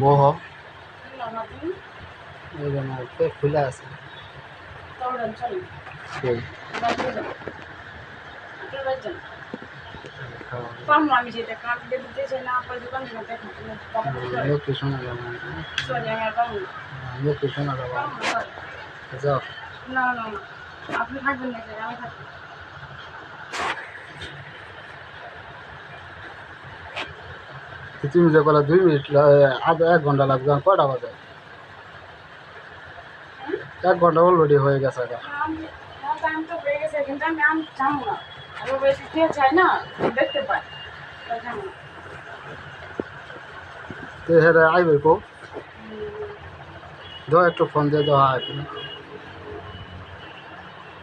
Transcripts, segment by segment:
বহ এই জন্য পেট খুলে আছে সেই আমি যেটা কাজ দিতে চাই না আপনার দোকান লোককে শোনা যাবে লোককে শোনা যাবে যাও না না না আপনি থাকবেন না আমি থাকবো তুমি যে বলে 2 মিনিট আধা 1 ঘন্টা লাগবে কয়টা বাজে 1 ঘন্টা অলরেডি হয়ে গেছে টাইম তো হয়ে গেছে কিন্তু আমি জানো না আমি বেশি খেয়ে চাই না দেখতে পাই জানো না তো হেরে আইবে কো দাও একটু ফোন দিয়ে দাও আইবে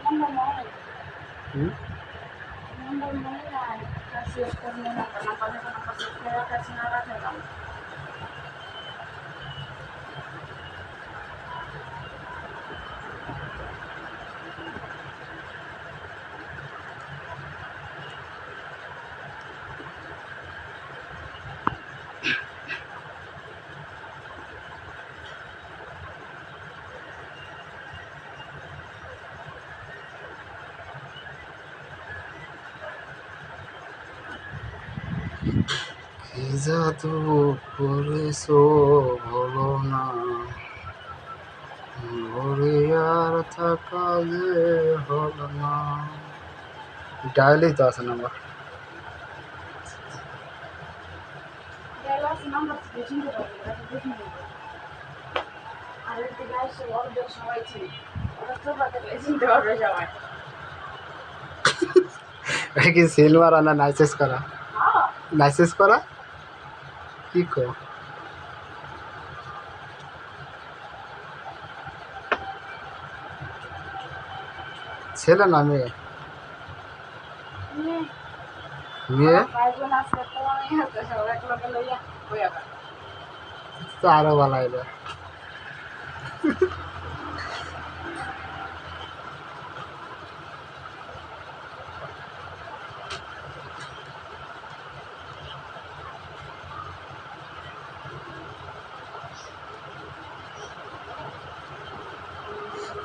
নাম্বার মনে হুম নাম্বার মনে নাই শেষ করে নাম্বার কাছে না রাখে কি জাদু করেছো বলো না ভরে আর থাকা যে হলো না ডায়ালেই তো আছে নাম্বার নাম্বার চিনতে পারবে আর একটি গাছ অর্ধেক সবাই ছিল ওরা তো চিনতে পারবে সবাই কি সেল মারা না নাইসেস করা নাইসেস করা কি কো ছেলে না মেয়ে মেয়ে তো আরো ভালো হইলো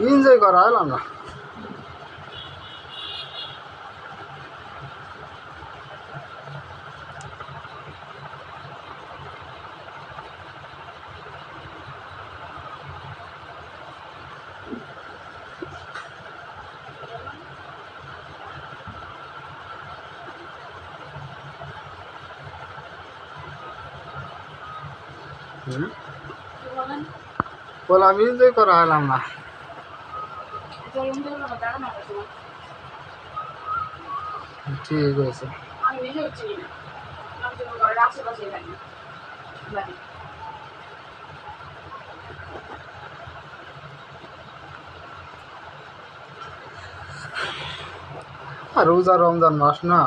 এনজয় করা হলাম না বলে আমি এনজয় করা হলাম না ঠিক আছে আর রোজা রমজান মাস না